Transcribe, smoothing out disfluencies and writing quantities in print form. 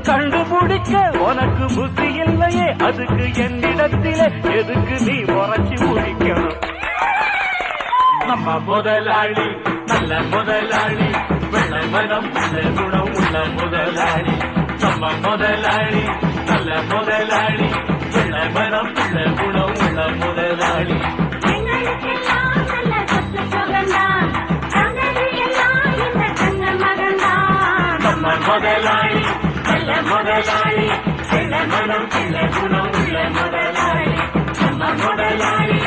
கண்டுபிடிக்க உனக்கு புத்தி இல்லையே, அதுக்கு என்னிடத்திலே எதுக்கு நீ உரைச்சி முடிக்கணும்? நம்ம முதலாளி நல்ல முதலாளி, வெள்ள மனம் நல்ல குணம் உள்ள முதலாளி. நம்ம முதலாளி நல்ல முதலாளி, வெள்ள மனம் நல்ல குணம் உள்ள முதலாளி. நம்ம முதலாளி நல்ல முதலாளி, வெள்ள மனம் நல்ல குணம் உள்ள முதலாளி. நம்ம முதலாளி